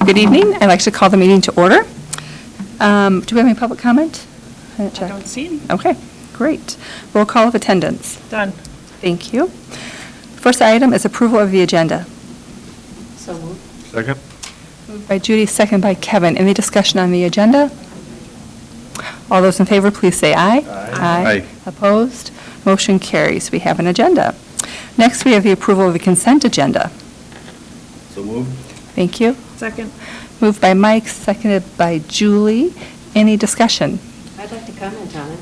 Good evening. I'd like to call the meeting to order. Do we have any public comment? I don't see him. Okay, great. Roll call of attendance. Done. Thank you. First item is approval of the agenda. So moved. Second. Moved by Judy, second by Kevin. Any discussion on the agenda? All those in favor, please say aye. Aye. Opposed? Motion carries. We have an agenda. Next, we have the approval of the consent agenda. So moved. Thank you. Second. Moved by Mike, seconded by Julie. Any discussion? I'd like to comment on it.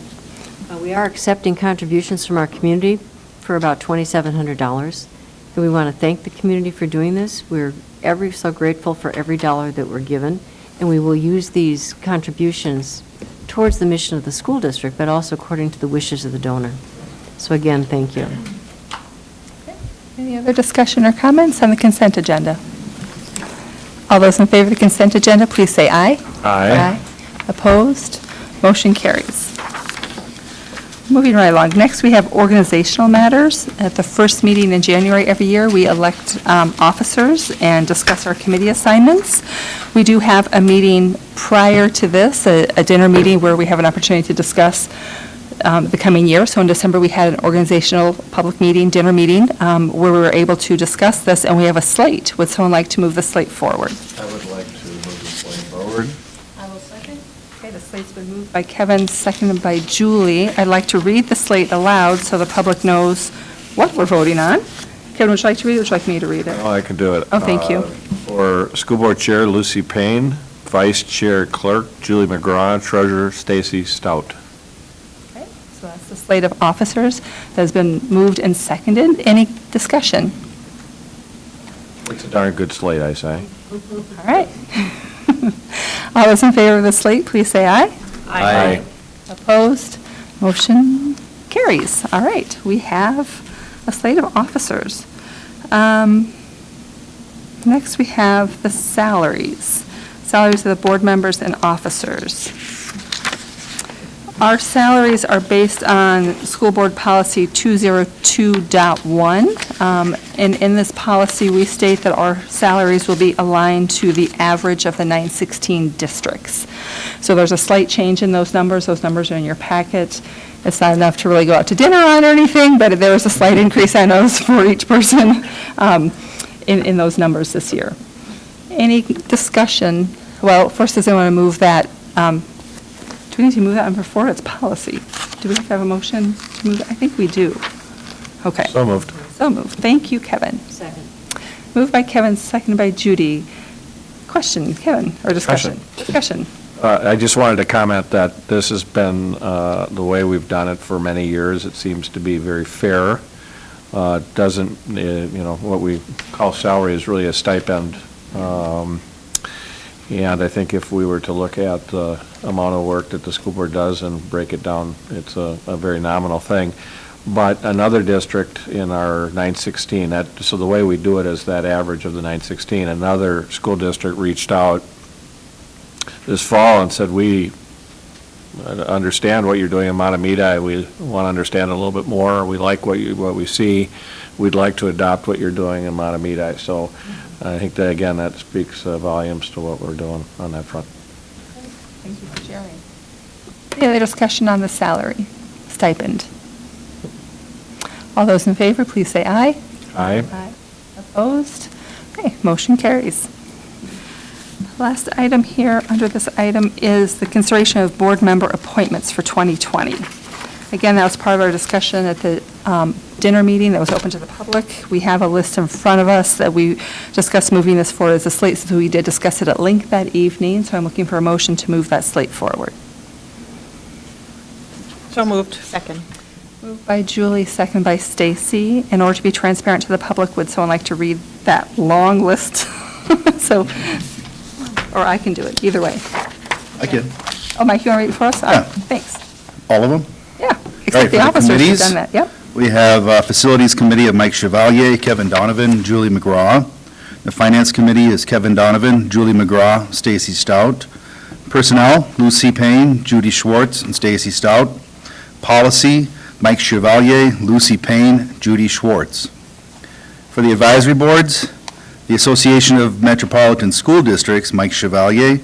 We are accepting contributions from our community for about $2,700, and we want to thank the community for doing this. We're ever so grateful for every dollar that we're given, and we will use these contributions towards the mission of the school district, but also according to the wishes of the donor. So again, thank you. Any other discussion or comments on the consent agenda? All those in favor of the consent agenda, please say aye. Aye. Opposed? Motion carries. Moving right along. Next, we have organizational matters. At the first meeting in January every year, we elect officers and discuss our committee assignments. We do have a meeting prior to this, a dinner meeting where we have an opportunity to discuss the coming year. So in December, we had an organizational public meeting, dinner meeting, where we were able to discuss this, and we have a slate. Would someone like to move the slate forward? I would like to move the slate forward. I will second. Okay, the slate's been moved by Kevin, seconded by Julie. I'd like to read the slate aloud so the public knows what we're voting on. Kevin, would you like to read it, or would you like me to read it? Oh, I can do it. Oh, thank you. For School Board Chair, Lucy Payne. Vice Chair Clerk, Julie McGraw. Treasurer, Stacy Stout. Okay, so that's the slate of officers that has been moved and seconded. Any discussion? It's a darn good slate, I say. All right. All those in favor of the slate, please say aye. Aye. Opposed? Motion carries. All right, we have a slate of officers. Next, we have the salaries. Salaries of the board members and officers. Our salaries are based on School Board Policy 202.1. And in this policy, we state that our salaries will be aligned to the average of the 916 districts. So there's a slight change in those numbers. Those numbers are in your packet. It's not enough to really go out to dinner on or anything, but there is a slight increase on those for each person in those numbers this year. Any discussion? Well, first, does anyone want to move that? Do we need to move that number 4? It's policy. Do we have a motion to move it? I think we do. Okay. So moved. So moved. Thank you, Kevin. Second. Moved by Kevin, seconded by Judy. Question, Kevin, or discussion? Discussion. I just wanted to comment that this has been the way we've done it for many years. It seems to be very fair. Doesn't, what we call salary is really a stipend. And I think if we were to look at the amount of work that the school board does and break it down, it's a very nominal thing. But another district in our 916, so the way we do it is that average of the 916. Another school district reached out this fall and said, we understand what you're doing in Matamita. We want to understand a little bit more. We like what we see. We'd like to adopt what you're doing in Matamita. So I think that, again, that speaks volumes to what we're doing on that front. Thank you for sharing. Any other discussion on the salary stipend? All those in favor, please say aye. Aye. Aye. Opposed? Okay, motion carries. Last item here under this item is the consideration of board member appointments for 2020. Again, that was part of our discussion at the dinner meeting that was open to the public. We have a list in front of us that we discussed moving this forward as a slate, so we did discuss it at length that evening, so I'm looking for a motion to move that slate forward. So moved. Second. Moved by Julie, second by Stacy. In order to be transparent to the public, would someone like to read that long list? So, or I can do it, either way. I can. Oh, Mike, you want to read it for us? Yeah. Thanks. All of them? Yeah, Right, except for the the officers have committees? done that, yep. We have Facilities Committee of Mike Chevalier, Kevin Donovan, Julie McGraw. The Finance Committee is Kevin Donovan, Julie McGraw, Stacy Stout. Personnel, Lucy Payne, Judy Schwartz, and Stacy Stout. Policy, Mike Chevalier, Lucy Payne, Judy Schwartz. For the advisory boards, the Association of Metropolitan School Districts, Mike Chevalier,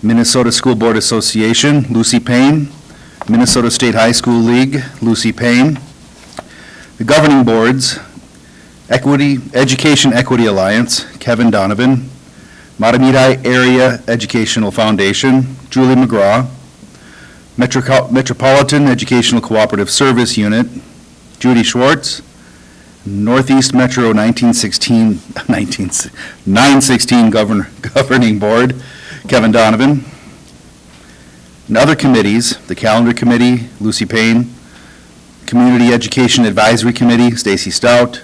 Minnesota School Board Association, Lucy Payne, Minnesota State High School League, Lucy Payne, the governing boards, Education Equity Alliance, Kevin Donovan, Matamidi Area Educational Foundation, Julie McGraw, Metropolitan Educational Cooperative Service Unit, Judy Schwartz, Northeast Metro 916 Governing Board, Kevin Donovan. And other committees, the Calendar Committee, Lucy Payne, Community Education Advisory Committee, Stacy Stout,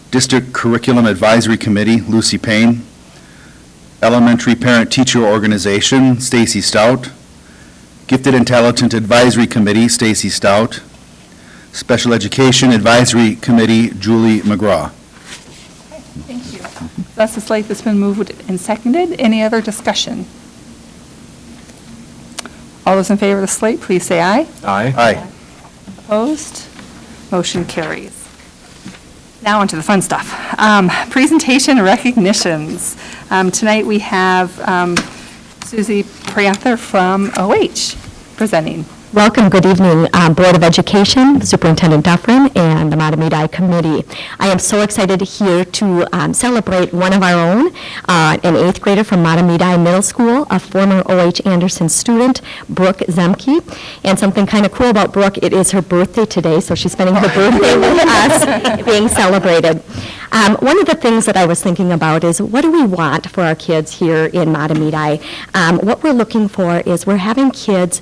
District Curriculum Advisory Committee, Lucy Payne, Elementary Parent Teacher Organization, Stacy Stout, Gifted and Talented Advisory Committee, Stacy Stout, Special Education Advisory Committee, Julie McGraw. Thank you. That's the slate that's been moved and seconded. Any other discussion? All those in favor of the slate, please say aye. Aye. Aye. Opposed? Motion carries. Now onto the fun stuff. Presentation recognitions. Tonight we have Susie Prather from OH presenting. Welcome, good evening, Board of Education, Superintendent Dufferin, and the Matamidi Committee. I am so excited here to celebrate one of our own, an 8th grader from Matamidi Middle School, a former O.H. Anderson student, Brooke Zemke. And something kind of cool about Brooke, it is her birthday today, so she's spending her birthday with us being celebrated. One of the things that I was thinking about is, what do we want for our kids here in Matamidi? What we're looking for is we're having kids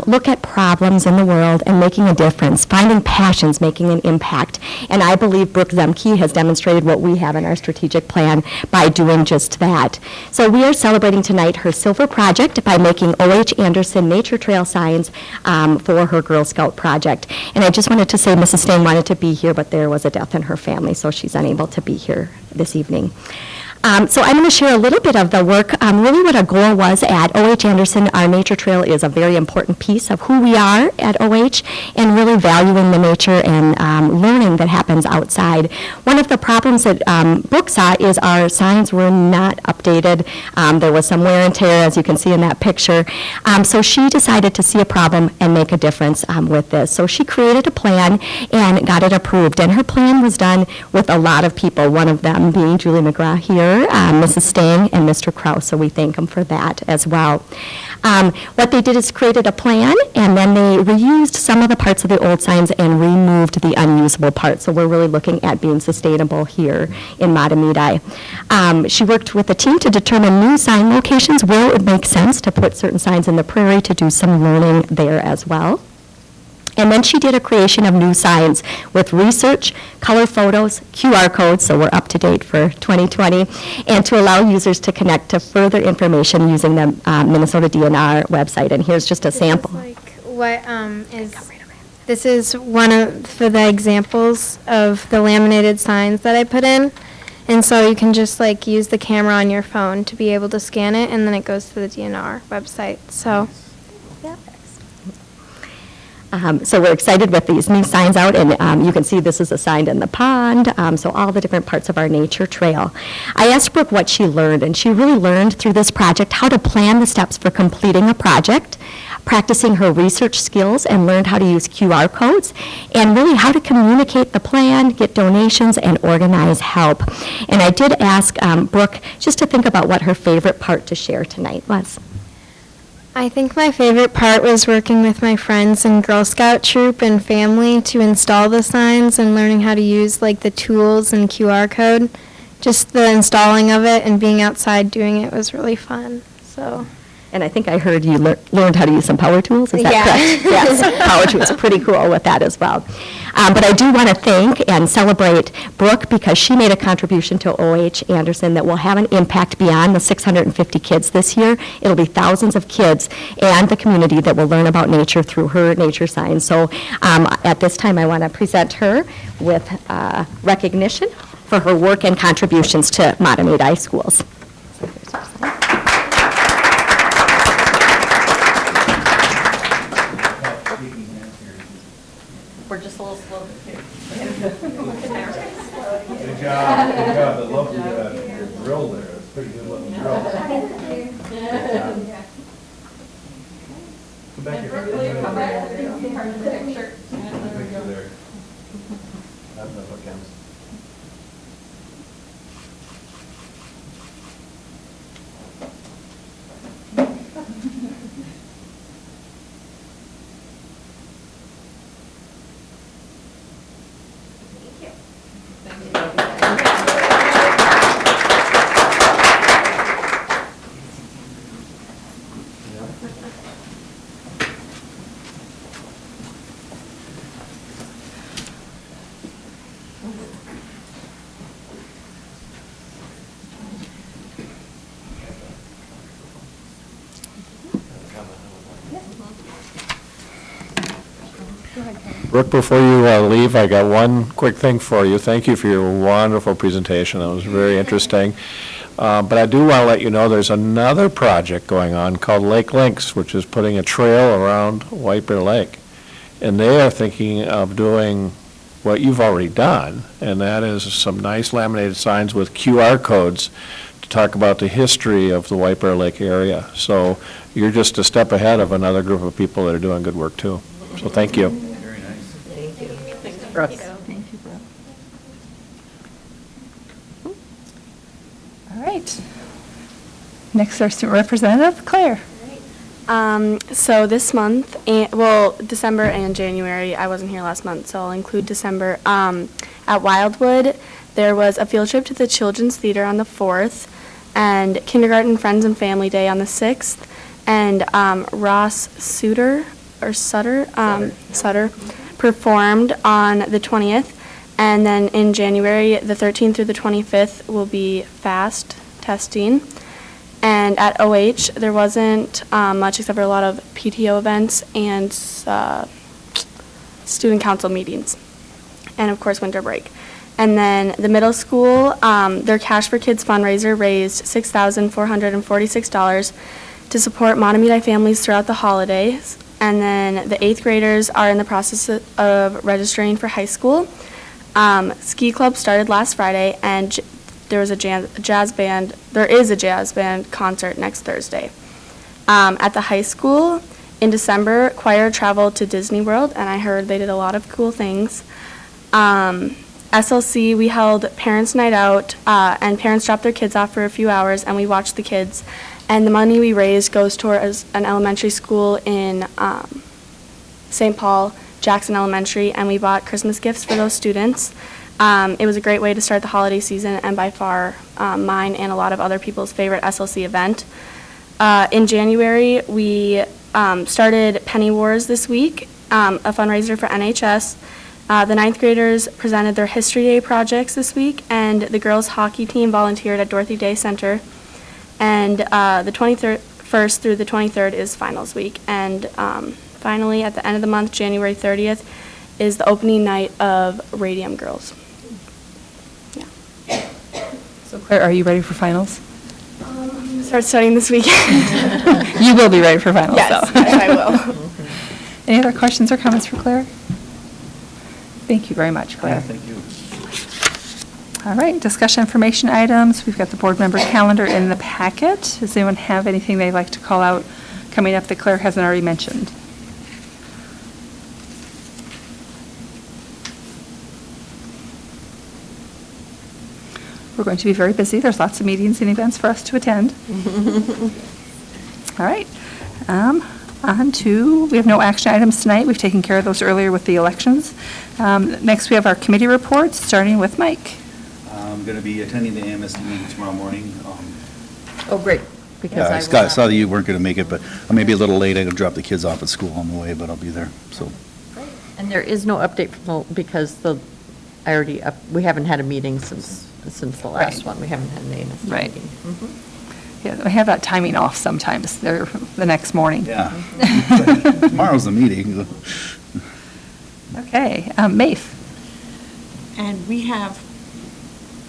look at problems in the world and making a difference, finding passions, making an impact. And I believe Brooke Zemke has demonstrated what we have in our strategic plan by doing just that. So we are celebrating tonight her silver project by making O.H. Anderson nature trail signs for her Girl Scout project. And I just wanted to say Mrs. Stain wanted to be here, but there was a death in her family, so she's unable to be here this evening. So I'm going to share a little bit of the work, really what our goal was at O.H. Anderson. Our nature trail is a very important piece of who we are at O.H. and really valuing the nature and learning that happens outside. One of the problems that Brooke saw is our signs were not updated. There was some wear and tear, as you can see in that picture. So she decided to see a problem and make a difference with this. So she created a plan and got it approved. And her plan was done with a lot of people, one of them being Julie McGraw here, Mrs. Stang, and Mr. Kraus, so we thank them for that as well. What they did is created a plan, and then they reused some of the parts of the old signs and removed the unusable parts. So we're really looking at being sustainable here in Matamidi. She worked with the team to determine new sign locations where it would make sense to put certain signs in the prairie to do some learning there as well. And then she did a creation of new signs with research, color photos, QR codes, so we're up to date for 2020, and to allow users to connect to further information using the Minnesota DNR website. And here's just a sample. This is one of for the examples of the laminated signs that I put in. And so you can just use the camera on your phone to be able to scan it, and then it goes to the DNR website. So. So we're excited with these new signs out, and you can see this is a sign in the pond, so all the different parts of our nature trail. I asked Brooke what she learned, and she really learned through this project how to plan the steps for completing a project, practicing her research skills, and learned how to use QR codes, and really how to communicate the plan, get donations, and organize help. And I did ask Brooke just to think about what her favorite part to share tonight was. I think my favorite part was working with my friends in Girl Scout troop and family to install the signs and learning how to use the tools and QR code. Just the installing of it and being outside doing it was really fun. So. And I think I heard you learned how to use some power tools, is that correct? Yeah. Yes, power tools are pretty cool with that as well. But I do want to thank and celebrate Brooke because she made a contribution to O.H. Anderson that will have an impact beyond the 650 kids this year. It'll be thousands of kids and the community that will learn about nature through her nature signs. So at this time, I want to present her with recognition for her work and contributions to Matamidi schools. We're just a little slow. Good job. Good job. I love you. grill there, it's pretty good looking grill. Come back here. Picture there. That's the bookends. Brooke, before you leave, I got one quick thing for you. Thank you for your wonderful presentation. That was very interesting. But I do want to let you know there's another project going on called Lake Links, which is putting a trail around White Bear Lake. And they are thinking of doing what you've already done, and that is some nice laminated signs with QR codes to talk about the history of the White Bear Lake area. So you're just a step ahead of another group of people that are doing good work too. So thank you. Very nice. Brooke. Thank you, Brooke. All right. Next, our student representative, Claire. So this month, December and January, I wasn't here last month, so I'll include December. At Wildwood, there was a field trip to the Children's Theater on the 4th, and Kindergarten Friends and Family Day on the 6th, and Ross Sutter performed on the 20th, and then in January, the 13th through the 25th, will be FAST testing. And at OH, there wasn't much except for a lot of PTO events and student council meetings, and of course, winter break. And then the middle school, their Cash for Kids fundraiser raised $6,446 to support Matamidi families throughout the holidays. And then the 8th graders are in the process of registering for high school. Ski club started last Friday, and there is a jazz band concert next Thursday. At the high school, in December, choir traveled to Disney World, and I heard they did a lot of cool things. SLC, we held Parents' Night Out, and parents dropped their kids off for a few hours, and we watched the kids. And the money we raised goes towards an elementary school in St. Paul, Jackson Elementary, and we bought Christmas gifts for those students. It was a great way to start the holiday season, and by far mine and a lot of other people's favorite SLC event. In January, we started Penny Wars this week, a fundraiser for NHS. The 9th graders presented their History Day projects this week, and the girls' hockey team volunteered at Dorothy Day Center. And the 21st through the 23rd is finals week. And finally, at the end of the month, January 30th, is the opening night of Radium Girls. Yeah. So Claire, are you ready for finals? Start studying this weekend. You will be ready for finals, Yes, though. yes, I will. Any other questions or comments for Claire? Thank you very much, Claire. Yeah, thank you. All right, discussion information items. We've got the board member calendar in the packet. Does anyone have anything they'd like to call out coming up that Claire hasn't already mentioned? We're going to be very busy. There's lots of meetings and events for us to attend. All right. We have no action items tonight. We've taken care of those earlier with the elections. Next, we have our committee reports, starting with Mike. I'm going to be attending the MSBA meeting tomorrow morning. Oh, great. Because Yeah, I Scott, I will saw not. that you weren't going to make it, but I may be a little late. I gotta drop the kids off at school on the way, but I'll be there, so. And there is no update from because we haven't had a meeting since the last Right. one. We haven't had an AMS Right. meeting. Yeah, we have that timing off sometimes. They're the next morning. Yeah. Tomorrow's the meeting. Okay, Maeve. And we have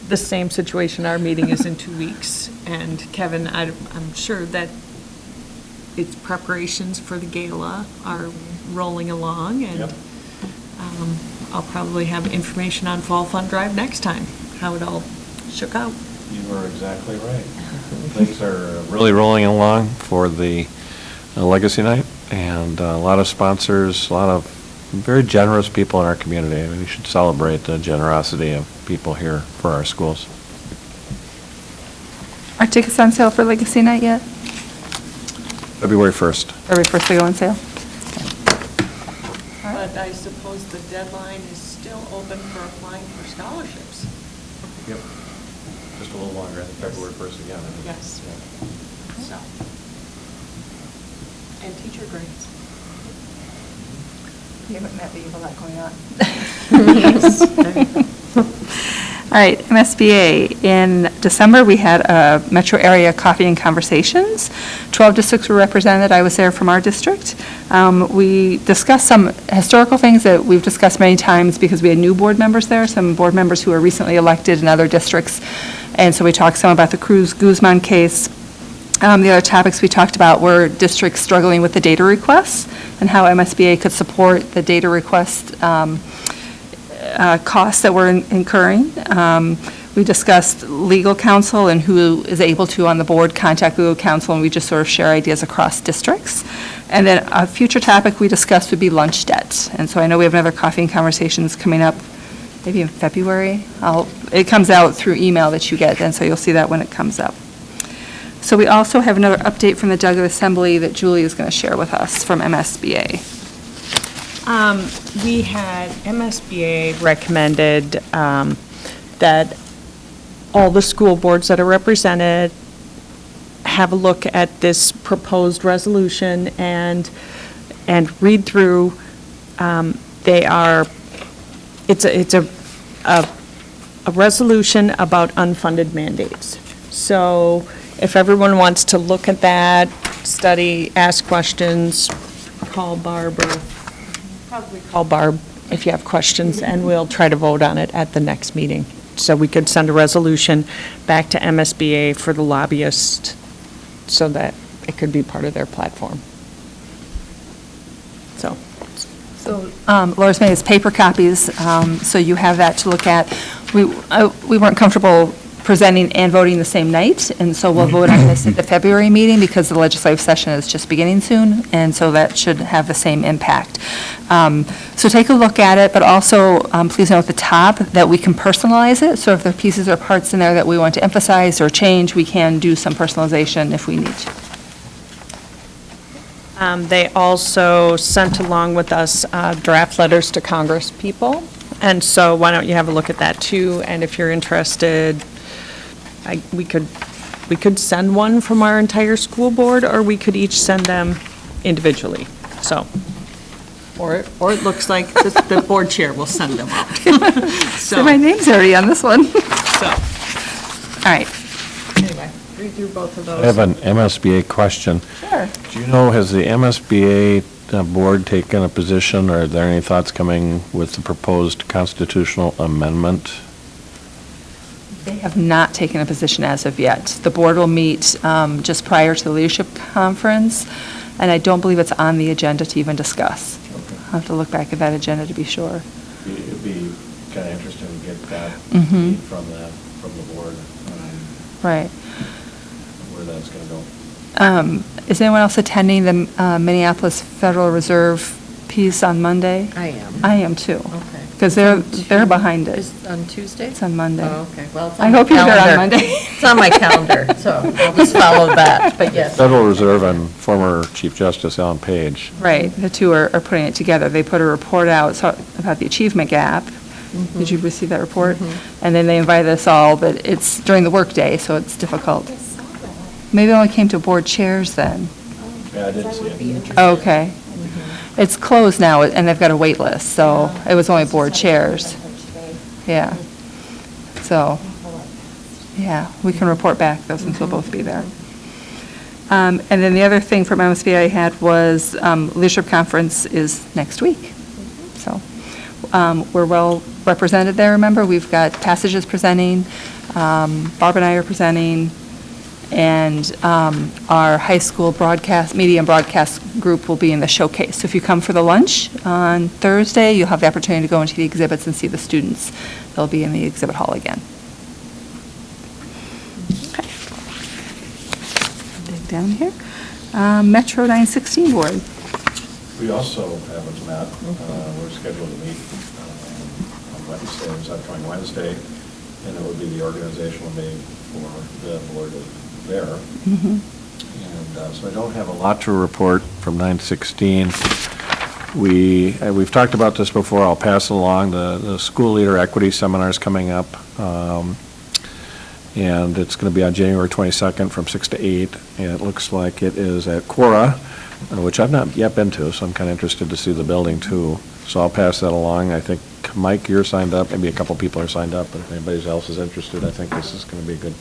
the same situation. Our meeting is in 2 weeks. And Kevin, I'm sure that its preparations for the gala are rolling along. And I'll probably have information on Fall Fund Drive next time, how it all shook out. You are exactly right. Things are really rolling along for the Legacy Night, and a lot of sponsors, a lot of very generous people in our community. I mean, we should celebrate the generosity of people here for our schools. Are tickets on sale for Legacy Night yet? February 1st. February 1st they go on sale? But I suppose the deadline is still open for applying for scholarships. Yep. Just a little longer, I think February 1st again. Yes. So. And teacher grades. You haven't met, but you have a lot going on. All right, MSBA. In December, we had metro area coffee and conversations. 12 districts were represented. I was there from our district. We discussed some historical things that we've discussed many times because we had new board members there, some board members who were recently elected in other districts. And so we talked some about the Cruz-Guzman case. The other topics we talked about were districts struggling with the data requests and how MSBA could support the data request costs that we're incurring. We discussed legal counsel and who is able to, on the board, contact legal counsel, and we just sort of share ideas across districts. And then a future topic we discussed would be lunch debt. And so I know we have another coffee and conversations coming up maybe in February. It comes out through email that you get, and so you'll see that when it comes up. So we also have another update from the Douglas Assembly that Julie is going to share with us from MSBA. We had, MSBA recommended that all the school boards that are represented have a look at this proposed resolution and read through. It's a resolution about unfunded mandates. So if everyone wants to look at that, study, ask questions, call Barb, or probably call Barb if you have questions, and we'll try to vote on it at the next meeting. So we could send a resolution back to MSBA for the lobbyist so that it could be part of their platform. So. Laura's made us paper copies, so you have that to look at. We weren't comfortable presenting and voting the same night, and so we'll vote on this at the February meeting because the legislative session is just beginning soon, and so that should have the same impact. So take a look at it, but also please note at the top that we can personalize it, so if there are pieces or parts in there that we want to emphasize or change, we can do some personalization if we need to. They also sent along with us draft letters to Congress people, and so why don't you have a look at that too, and if you're interested, we could send one from our entire school board, or we could each send them individually, so. Or it looks like the board chair will send them out. So my name's already on this one. So, all right. anyway, read through both of those. I have an MSBA question. Sure. Do you know, has the MSBA board taken a position, or are there any thoughts coming with the proposed constitutional amendment? They have not taken a position as of yet. The board will meet just prior to the leadership conference, and I don't believe it's on the agenda to even discuss. I'll have to look back at that agenda to be sure. It'd be kind of interesting to get that Mhm. from the board, Right. where that's going to go. Is anyone else attending the Minneapolis Federal Reserve piece on Monday? I am. I am too. Okay. Because they're behind it. Is it on Tuesday? It's on Monday. Oh, okay. Well, it's I on my hope you're there on calendar. Monday. It's on my calendar, so I'll just follow that, but yes. Federal Reserve and former Chief Justice Alan Page. Right, the two are putting it together. They put a report out about the achievement gap. Did you receive that report? And then they invited us all, but it's during the workday, so it's difficult. Maybe it only came to board chairs then. Yeah, I did see it. Okay. It's closed now, and they've got a wait list, so it was only board chairs. Yeah. So, yeah, we can report back, though, since we'll both be there. And then the other thing from MSBA I had was leadership conference is next week. So we're well represented there, remember? We've got Passages presenting, Barb and I are presenting, and our high school media and broadcast group will be in the showcase. So if you come for the lunch on Thursday, you'll have the opportunity to go into the exhibits and see the students. They'll be in the exhibit hall again. down here. Metro 916 Board. We also haven't met. We're scheduled to meet on Wednesday, this upcoming Wednesday, and it would be the organizational meeting for the board there. And so I don't have a lot to report from 916. We've talked about this before. I'll pass it along. The school leader equity seminar is coming up, and it's going to be on January 22nd from 6 to 8, and it looks like it is at Quora, which I've not yet been to, so I'm kind of interested to see the building too. So I'll pass that along. I think, Mike, you're signed up. Maybe a couple people are signed up, but if anybody else is interested, I think this is going to be good.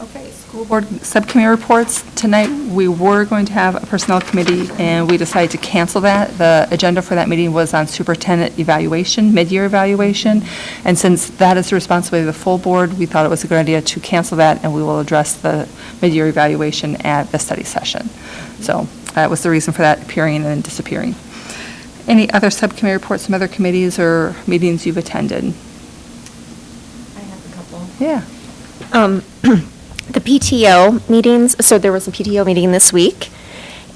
Okay, school board subcommittee reports. Tonight, we were going to have a personnel committee, and we decided to cancel that. The agenda for that meeting was on superintendent evaluation, mid-year evaluation, and since that is the responsibility of the full board, we thought it was a good idea to cancel that, and we will address the mid-year evaluation at the study session. So that was the reason for that appearing and then disappearing. Any other subcommittee reports from other committees or meetings you've attended? I have a couple. Yeah. The PTO meetings, so there was a PTO meeting this week,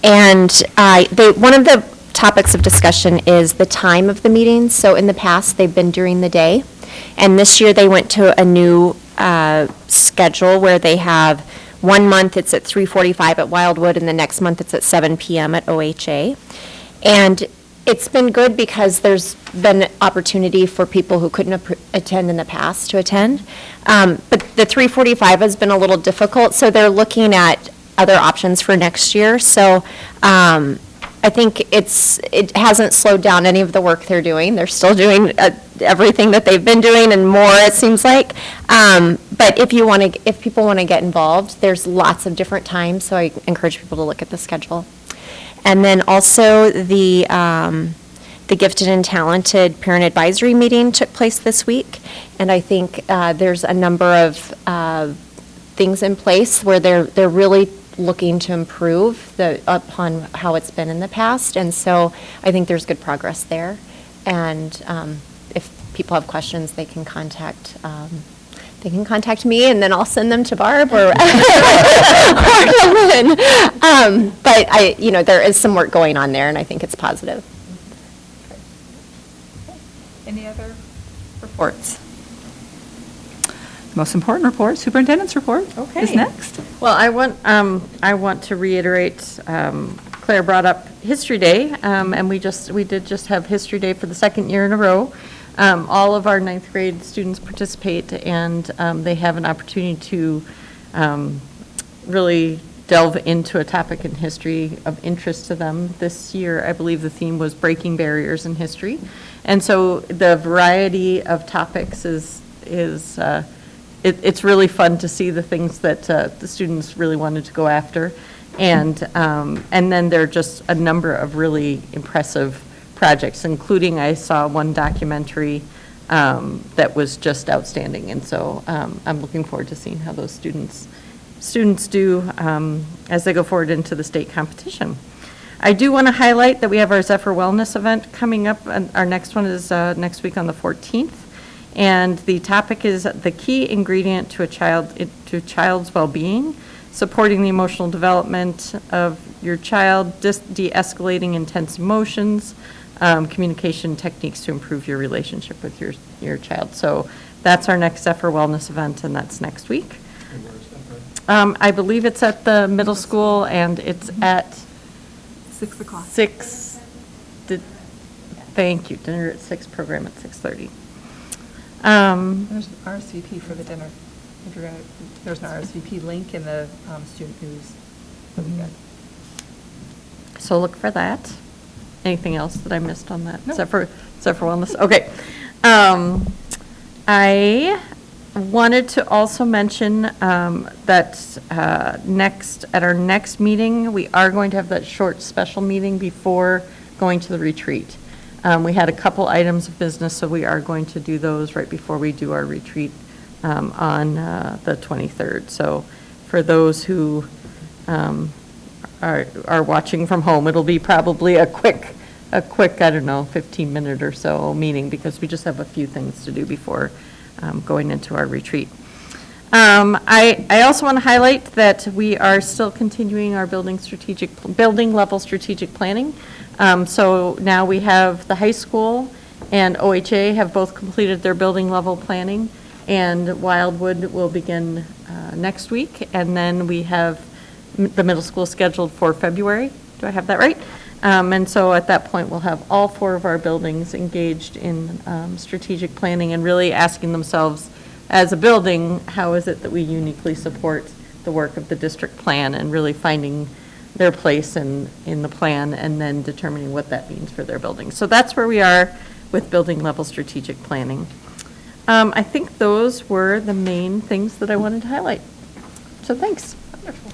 and one of the topics of discussion is the time of the meetings. So in the past, they've been during the day, and this year they went to a new schedule where they have 1 month it's at 3:45 at Wildwood, and the next month it's at 7 p.m. at OHA. And it's been good because there's been opportunity for people who couldn't attend in the past to attend. But the 3:45 has been a little difficult, so they're looking at other options for next year. So I think it hasn't slowed down any of the work they're doing. They're still doing everything that they've been doing and more, it seems like. But if people want to get involved, there's lots of different times, so I encourage people to look at the schedule. And then also the Gifted and Talented Parent Advisory Meeting took place this week, and I think there's a number of things in place where they're really looking to improve upon how it's been in the past, and so I think there's good progress there. And if people have questions, they can contact me, and then I'll send them to Barb or Lynn. But there is some work going on there, and I think it's positive. Any other reports? Most important report, superintendent's report is Okay. next. Well, I want to reiterate, Claire brought up History Day, and we did just have History Day for the second year in a row. All of our ninth grade students participate, and they have an opportunity to really delve into a topic in history of interest to them. This year, I believe the theme was breaking barriers in history. And so the variety of topics it's really fun to see the things that the students really wanted to go after. And then there are just a number of really impressive projects, including I saw one documentary that was just outstanding. And so I'm looking forward to seeing how those students do as they go forward into the state competition. I do want to highlight that we have our Zephyr Wellness event coming up, and our next one is next week on the 14th. And the topic is the key ingredient to a child's well-being, supporting the emotional development of your child, de-escalating intense emotions, communication techniques to improve your relationship with your child. So that's our next Zephyr Wellness event, and that's next week. I believe it's at the middle school, and it's at 6 o'clock. 6. Thank you. Dinner at 6, program at 6:30. There's an RSVP for the dinner. There's an RSVP link in the student news. That'd be good. So look for that. Anything else that I missed on that? No. Zephyr Wellness? Okay. I wanted to also mention that at our next meeting, we are going to have that short special meeting before going to the retreat. We had a couple items of business, so we are going to do those right before we do our retreat on the 23rd. So for those who are watching from home, it'll be probably a quick a quick, I don't know, 15-minute or so meeting, because we just have a few things to do before going into our retreat. I also want to highlight that we are still continuing our building level strategic planning. So now we have the high school and OHA have both completed their building level planning, and Wildwood will begin next week, and then we have the middle school scheduled for February. Do I have that right? And so at that point, we'll have all 4 of our buildings engaged in strategic planning and really asking themselves, as a building, how is it that we uniquely support the work of the district plan, and really finding their place in the plan and then determining what that means for their building. So that's where we are with building level strategic planning. I think those were the main things that I wanted to highlight. So thanks. Wonderful.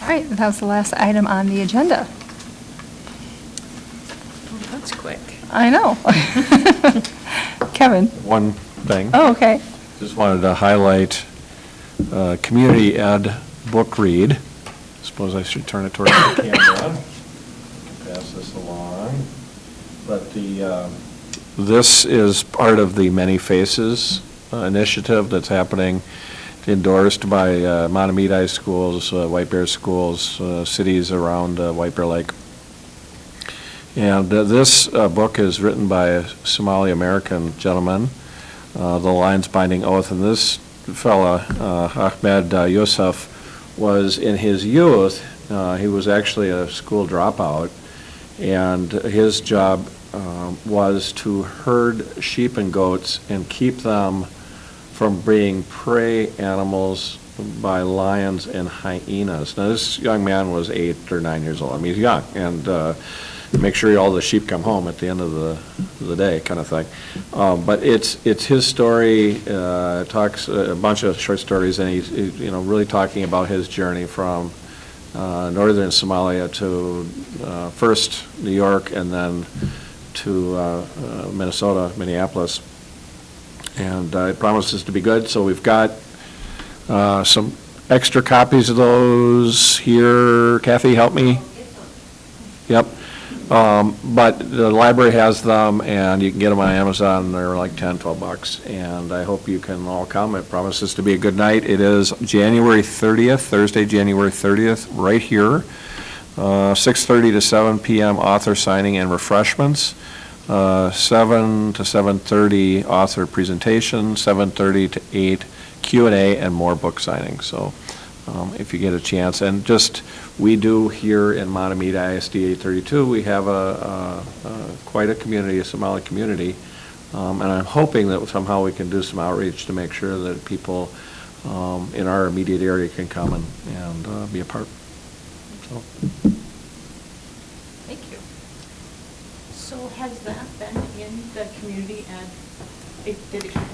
All right, that was the last item on the agenda. Oh, that's quick. I know. Kevin? One thing. Oh, okay. Just wanted to highlight community ed book read. Suppose I should turn it towards the camera. Pass this along. But this is part of the Many Faces initiative that's happening, endorsed by Matamidi schools, White Bear schools, cities around White Bear Lake. And this book is written by a Somali-American gentleman, The Lion's Binding Oath. And this fella, Ahmed Yusuf, was in his youth, he was actually a school dropout, and his job was to herd sheep and goats and keep them from being prey animals by lions and hyenas. Now, this young man was 8 or 9 years old. I mean, he's young, and make sure all the sheep come home at the end of the day, kind of thing. But it's his story. Talks a bunch of short stories, and he's really talking about his journey from northern Somalia to first New York and then to Minnesota, Minneapolis. And it promises to be good. So we've got some extra copies of those here. Kathy, help me. Yep. But the library has them, and you can get them on Amazon. They're like $10, $12, and I hope you can all come. It promises to be a good night. It is January 30th, Thursday, January 30th, right here, 6:30 to 7 p.m. author signing and refreshments, 7 to 7:30 author presentation, 7:30 to 8 Q&A, and more book signings. So if you get a chance, and just we do here in Matamidi ISD 832, we have quite a community, a Somali community, and I'm hoping that somehow we can do some outreach to make sure that people in our immediate area can come and be a part. So. Thank you. So has that been in the community ed?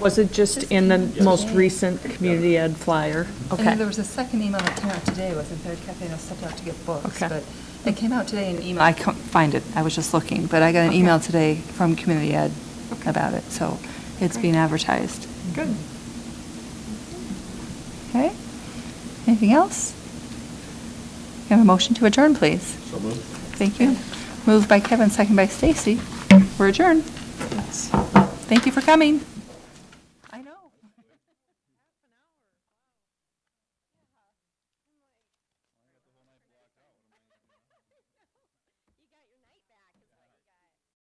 Was it just in the most recent community ed flyer? And Okay. then there was a second email that came out today, wasn't there, Kathy? I stepped out to get books. Okay. But it came out today in an email. I can't find it. I was just looking. But I got an email today from Community Ed about it. So it's being advertised. Good. Okay. Anything else? Can I have a motion to adjourn, please? So moved. Thank you. Moved by Kevin, second by Stacy. We're adjourned. Thank you for coming.